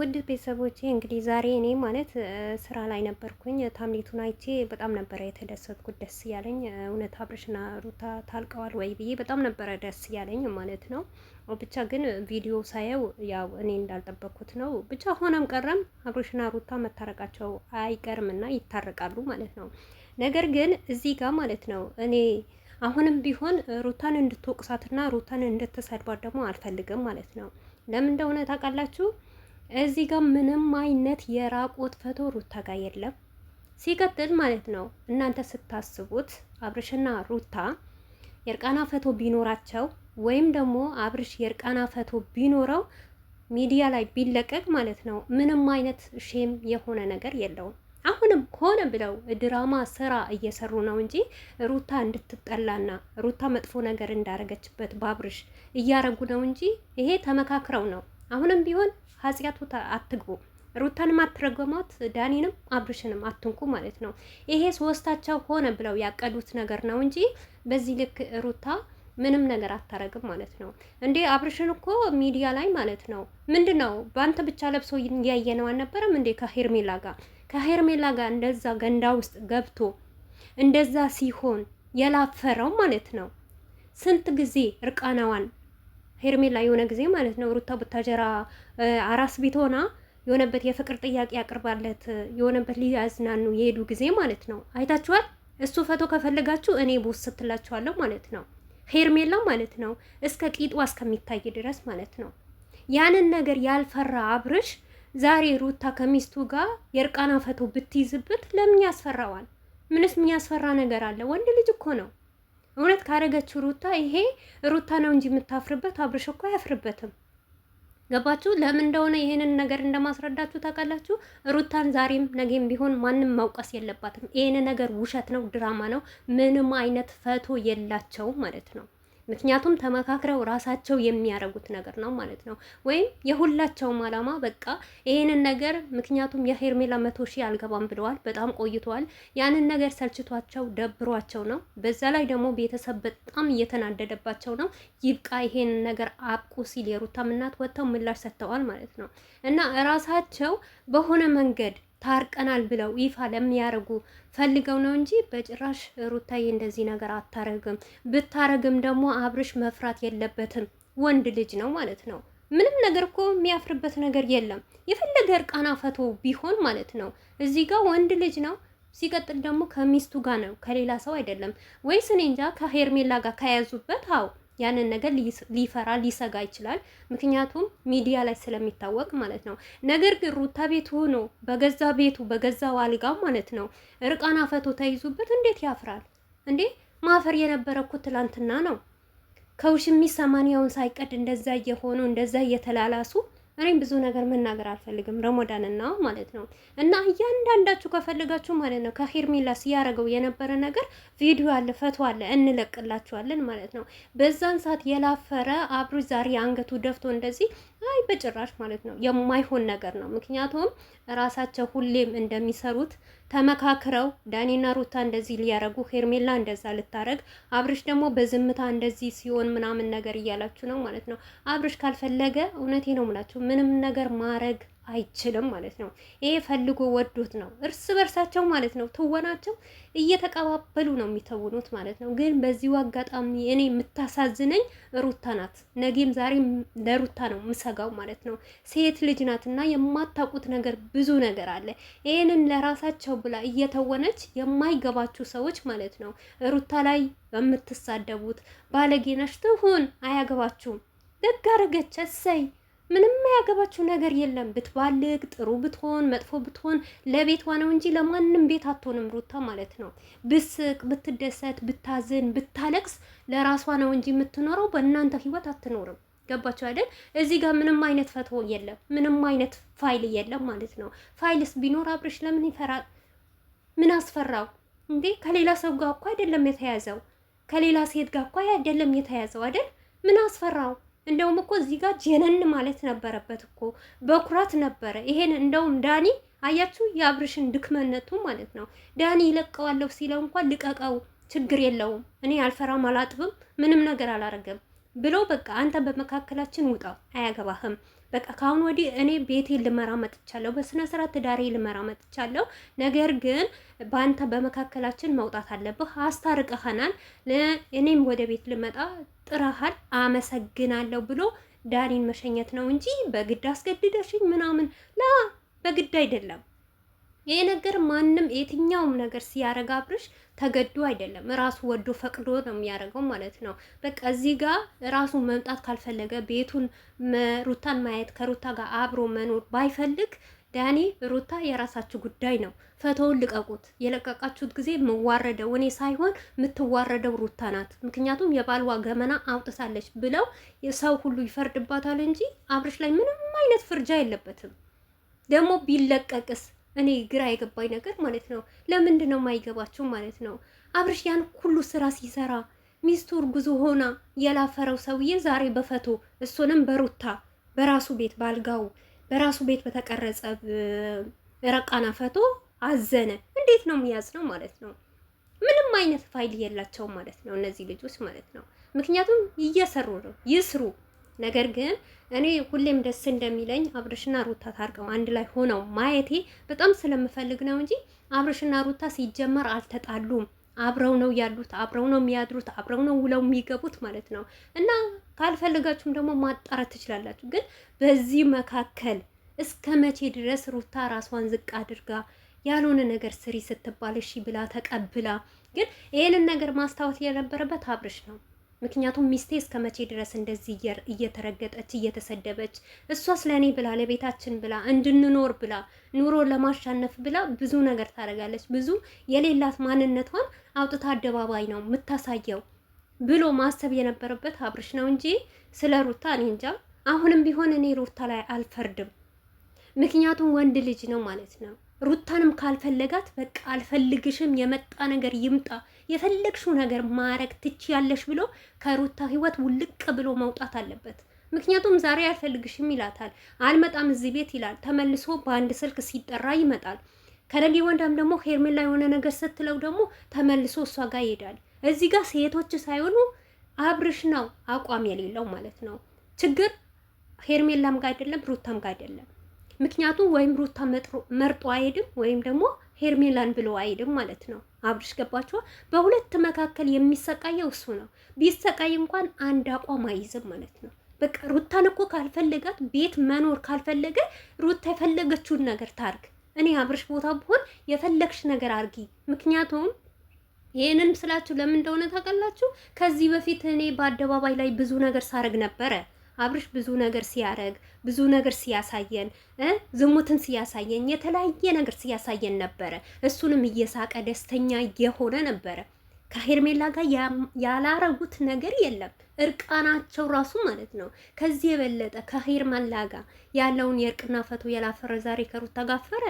ውድ ቤተሰቦቼ እንግዲህ ዛሬ እኔ ማለት ስራ ላይ ነበርኩኝ። ታምሌቱን አይቼ በጣም ነበረ የተደሰትኩት፣ ደስ ያለኝ እውነት አብርሽና ሩታ ታልቀዋል ወይ ብዬ በጣም ነበረ ደስ ያለኝ ማለት ነው። ብቻ ግን ቪዲዮ ሳየው ያው እኔ እንዳልጠበቅኩት ነው። ብቻ ሆነም ቀረም አብርሽና ሩታ መታረቃቸው አይቀርምና ይታረቃሉ ማለት ነው። ነገር ግን እዚህ ጋር ማለት ነው እኔ አሁንም ቢሆን ሩታን እንድትወቅሳትና ሩታን እንድትሰድባት ደግሞ አልፈልግም ማለት ነው። ለምን እንደሆነ ታውቃላችሁ? እዚህ ጋር ምንም አይነት የራቆት ፎቶ ሩታ ጋር የለም። ሲቀጥል ማለት ነው እናንተ ስታስቡት አብርሽና ሩታ የእርቃና ፎቶ ቢኖራቸው ወይም ደግሞ አብርሽ የእርቃና ፎቶ ቢኖረው ሚዲያ ላይ ቢለቀቅ ማለት ነው ምንም አይነት ሼም የሆነ ነገር የለውም። አሁንም ሆነ ብለው ድራማ ስራ እየሰሩ ነው እንጂ ሩታ እንድትጠላና ሩታ መጥፎ ነገር እንዳረገችበት በአብርሽ እያረጉ ነው እንጂ ይሄ ተመካክረው ነው። አሁንም ቢሆን ኃጢአቱ አትግቡ። ሩታንም አትረገሟት፣ ዳኒንም አብርሽንም አትንኩ ማለት ነው። ይሄ ሶስታቸው ሆነ ብለው ያቀዱት ነገር ነው እንጂ በዚህ ልክ ሩታ ምንም ነገር አታረግም ማለት ነው። እንዴ አብርሽን እኮ ሚዲያ ላይ ማለት ነው ምንድነው በአንተ ብቻ ለብሶ እያየነው አልነበረም እንዴ? ከሄርሜላ ጋር እንደዛ ገንዳ ውስጥ ገብቶ እንደዛ ሲሆን የላፈረው ማለት ነው። ስንት ጊዜ እርቃናዋን ሄርሜላ የሆነ ጊዜ ማለት ነው ሩታ ቡታጀራ አራስ ቤት ሆና የሆነበት የፍቅር ጥያቄ አቅርባለት የሆነበት ሊያዝናኑ የሄዱ ጊዜ ማለት ነው አይታችኋል። እሱ ፎቶ ከፈለጋችሁ እኔ ቦስ ስትላችኋለሁ ማለት ነው። ሄርሜላ ማለት ነው እስከ ቂጧ እስከሚታይ ድረስ ማለት ነው። ያንን ነገር ያልፈራ አብርሽ ዛሬ ሩታ ከሚስቱ ጋር የእርቃና ፎቶ ብትይዝበት ለምን ያስፈራዋል? ምንስ የሚያስፈራ ነገር አለ? ወንድ ልጅ እኮ ነው። እውነት ካረገችው ሩታ ይሄ ሩታ ነው እንጂ የምታፍርበት አብርሽ እኮ አያፍርበትም። ገባችሁ? ለምን እንደሆነ ይሄንን ነገር እንደማስረዳችሁ ታውቃላችሁ። ሩታን ዛሬም ነገም ቢሆን ማንም መውቀስ የለባትም። ይሄን ነገር ውሸት ነው፣ ድራማ ነው። ምንም አይነት ፎቶ የላቸውም ማለት ነው። ምክንያቱም ተመካክረው ራሳቸው የሚያረጉት ነገር ነው ማለት ነው። ወይም የሁላቸውም አላማ በቃ ይሄንን ነገር ምክንያቱም የሄርሜላ 100,000 አልገባም ብለዋል። በጣም ቆይተዋል። ያንን ነገር ሰልችቷቸው ደብሯቸው ነው። በዛ ላይ ደግሞ ቤተሰብ በጣም እየተናደደባቸው ነው። ይብቃ ይሄንን ነገር አብቁ ሲል የሩታም እናት ወጥተው ምላሽ ሰጥተዋል ማለት ነው። እና ራሳቸው በሆነ መንገድ ታርቀናል ብለው ይፋ ለሚያረጉ ፈልገው ነው እንጂ በጭራሽ ሩታዬ እንደዚህ ነገር አታረግም። ብታረግም ደግሞ አብርሽ መፍራት የለበትም። ወንድ ልጅ ነው ማለት ነው። ምንም ነገር እኮ የሚያፍርበት ነገር የለም። የፈለገ እርቃና ፎቶ ቢሆን ማለት ነው። እዚህ ጋር ወንድ ልጅ ነው። ሲቀጥል ደግሞ ከሚስቱ ጋር ነው፣ ከሌላ ሰው አይደለም። ወይስ እኔ እንጃ ከሄርሜላ ጋር ከያዙበት አው ያንን ነገር ሊፈራ ሊሰጋ ይችላል። ምክንያቱም ሚዲያ ላይ ስለሚታወቅ ማለት ነው። ነገር ግን ሩታ ቤት ሆኖ በገዛ ቤቱ በገዛ አልጋ ማለት ነው እርቃና ፎቶ ተይዙበት እንዴት ያፍራል እንዴ? ማፈር የነበረ እኮ ትላንትና ነው። ከውሽሚ 80ውን ሳይቀድ እንደዛ እየሆኑ እንደዛ እየተላላሱ እኔም ብዙ ነገር መናገር አልፈልግም። ረመዳንና ማለት ነው እና እያንዳንዳችሁ ከፈለጋችሁ ማለት ነው ከሄርሜላ ሲያረገው የነበረ ነገር ቪዲዮ አለ፣ ፎቶ አለ፣ እንለቅላችኋለን ማለት ነው። በዛን ሰዓት የላፈረ አብሩ ዛሬ አንገቱ ደፍቶ እንደዚህ አይ በጭራሽ ማለት ነው የማይሆን ነገር ነው። ምክንያቱም ራሳቸው ሁሌም እንደሚሰሩት ተመካክረው ዳኒና ሩታ እንደዚህ ሊያረጉ ሄርሜላ እንደዛ ልታረግ አብርሽ ደግሞ በዝምታ እንደዚህ ሲሆን ምናምን ነገር እያላችሁ ነው ማለት ነው። አብርሽ ካልፈለገ እውነቴ ነው የምላችሁ ምንም ነገር ማረግ አይችልም ማለት ነው። ይሄ ፈልጎ ወዶት ነው። እርስ በርሳቸው ማለት ነው ትወናቸው እየተቀባበሉ ነው የሚተውኑት ማለት ነው። ግን በዚሁ አጋጣሚ እኔ የምታሳዝነኝ ሩታ ናት። ነገም ዛሬም ለሩታ ነው ምሰጋው ማለት ነው። ሴት ልጅ ናትና የማታውቁት ነገር ብዙ ነገር አለ። ይሄንን ለራሳቸው ብላ እየተወነች የማይገባችሁ ሰዎች ማለት ነው ሩታ ላይ በምትሳደቡት ባለጌነሽ ትሁን አያገባችሁም። ደግ አረገች እሰይ ምንም ያገባችሁ ነገር የለም። ብትባልግ ጥሩ ብትሆን መጥፎ ብትሆን ለቤቷ ነው እንጂ ለማንም ቤት አትሆንም ሩታ ማለት ነው። ብስቅ ብትደሰት ብታዝን ብታለቅስ ለራሷ ነው እንጂ የምትኖረው በእናንተ ህይወት አትኖርም። ገባችሁ አይደል? እዚህ ጋር ምንም አይነት ፎቶ የለም፣ ምንም አይነት ፋይል የለም ማለት ነው። ፋይልስ ቢኖር አብርሽ ለምን ይፈራል? ምን አስፈራው እንዴ? ከሌላ ሰው ጋር እኮ አይደለም የተያዘው፣ ከሌላ ሴት ጋር እኮ አይደለም የተያዘው አይደል? ምን አስፈራው? እንደውም እኮ እዚህ ጋር ጀነን ማለት ነበረበት እኮ በኩራት ነበረ። ይሄን እንደውም ዳኒ አያችሁ የአብርሽን ድክመነቱ ማለት ነው። ዳኒ ይለቀዋለሁ ሲለው እንኳን ልቀቀው ችግር የለውም እኔ አልፈራም አላጥብም ምንም ነገር አላረገም ብሎ በቃ አንተ በመካከላችን ውጣ አያገባህም በቃ ካሁን ወዲህ እኔ ቤቴን ልመራ መጥቻለሁ፣ በስነ ስርዓት ትዳሬ ልመራ መጥቻለሁ። ነገር ግን በአንተ በመካከላችን መውጣት አለብህ። አስታርቀኸናል፣ እኔም ወደ ቤት ልመጣ ጥረሃል፣ አመሰግናለሁ ብሎ ዳኒን መሸኘት ነው እንጂ በግድ አስገድደሽኝ ምናምን ላ በግድ አይደለም። ይሄ ነገር ማንም የትኛውም ነገር ሲያረጋ አብርሽ ተገዶ አይደለም፣ ራሱ ወዶ ፈቅዶ ነው የሚያደርገው ማለት ነው። በቃ እዚህ ጋር ራሱ መምጣት ካልፈለገ ቤቱን ሩታን ማየት ከሩታ ጋር አብሮ መኖር ባይፈልግ ዳኒ ሩታ የራሳችሁ ጉዳይ ነው። ፈቶውን ልቀቁት። የለቀቃችሁት ጊዜ የምዋረደው እኔ ሳይሆን የምትዋረደው ሩታ ናት። ምክንያቱም የባልዋ ገመና አውጥታለች ብለው የሰው ሁሉ ይፈርድባታል እንጂ አብርሽ ላይ ምንም አይነት ፍርጃ የለበትም። ደግሞ ቢለቀቅስ እኔ ግራ የገባኝ ነገር ማለት ነው፣ ለምንድን ነው የማይገባችሁ ማለት ነው? አብርሽ ያን ሁሉ ስራ ሲሰራ ሚስቱ እርጉዝ ሆና የላፈረው ሰውዬ ዛሬ በፈቶ እሱንም በሩታ በራሱ ቤት ባልጋው በራሱ ቤት በተቀረጸ ረቃና ፈቶ አዘነ። እንዴት ነው የሚያዝነው ማለት ነው? ምንም አይነት ፋይል የላቸውም ማለት ነው እነዚህ ልጆች ማለት ነው። ምክንያቱም እየሰሩ ነው፣ ይስሩ። ነገር ግን እኔ ሁሌም ደስ እንደሚለኝ አብርሽና ሩታ ታርቀው አንድ ላይ ሆነው ማየቴ በጣም ስለምፈልግ ነው እንጂ አብርሽና ሩታ ሲጀመር አልተጣሉም። አብረው ነው ያሉት፣ አብረው ነው የሚያድሩት፣ አብረው ነው ውለው የሚገቡት ማለት ነው። እና ካልፈልጋችሁም ደግሞ ማጣራት ትችላላችሁ። ግን በዚህ መካከል እስከ መቼ ድረስ ሩታ ራሷን ዝቅ አድርጋ ያልሆነ ነገር ስሪ ስትባል እሺ ብላ ተቀብላ፣ ግን ይሄንን ነገር ማስታወስ የነበረበት አብርሽ ነው። ምክንያቱም ሚስቴ እስከ መቼ ድረስ እንደዚህ እየተረገጠች እየተሰደበች፣ እሷስ ለእኔ ብላ ለቤታችን ብላ እንድንኖር ብላ ኑሮ ለማሻነፍ ብላ ብዙ ነገር ታደርጋለች። ብዙ የሌላት ማንነቷን አውጥታ አደባባይ ነው የምታሳየው ብሎ ማሰብ የነበረበት አብርሽ ነው እንጂ ስለ ሩታ እኔ እንጃ። አሁንም ቢሆን እኔ ሩታ ላይ አልፈርድም። ምክንያቱም ወንድ ልጅ ነው ማለት ነው። ሩታንም ካልፈለጋት በቃ አልፈልግሽም፣ የመጣ ነገር ይምጣ፣ የፈለግሽው ነገር ማረግ ትችያለሽ ብሎ ከሩታ ህይወት ውልቅ ብሎ መውጣት አለበት። ምክንያቱም ዛሬ አልፈልግሽም ይላታል፣ አልመጣም እዚህ ቤት ይላል። ተመልሶ በአንድ ስልክ ሲጠራ ይመጣል። ከነገ ወንዳም ደግሞ ሄርሜላ የሆነ ነገር ስትለው ደግሞ ተመልሶ እሷ ጋር ይሄዳል። እዚህ ጋር ሴቶች ሳይሆኑ አብርሽ ነው አቋም የሌለው ማለት ነው። ችግር ሄርሜላም ጋር አይደለም፣ ሩታም ጋር አይደለም። ምክንያቱም ወይም ሩታ መርጦ አይሄድም ወይም ደግሞ ሄርሜላን ብሎ አይሄድም ማለት ነው። አብርሽ ገባችኋል? በሁለት መካከል የሚሰቃየው እሱ ነው። ቢሰቃይ እንኳን አንድ አቋም አይይዝም ማለት ነው። በቃ ሩታን እኮ ካልፈለጋት ቤት መኖር ካልፈለገ ሩታ የፈለገችውን ነገር ታርግ። እኔ አብርሽ ቦታ ብሆን የፈለግሽ ነገር አርጊ። ምክንያቱም ይሄንን ስላችሁ ለምን እንደሆነ ታውቃላችሁ? ከዚህ በፊት እኔ በአደባባይ ላይ ብዙ ነገር ሳረግ ነበረ። አብርሽ ብዙ ነገር ሲያረግ ብዙ ነገር ሲያሳየን ዝሙትን ሲያሳየን የተለያየ ነገር ሲያሳየን ነበረ። እሱንም እየሳቀ ደስተኛ እየሆነ ነበረ። ከሄርሜላ ጋር ያላረጉት ነገር የለም። እርቃናቸው ራሱ ማለት ነው። ከዚህ የበለጠ ከሄርሜላ ጋር ያለውን የእርቅና ፈቶ ያላፈረ ዛሬ ከሩታ ጋር አፈረ።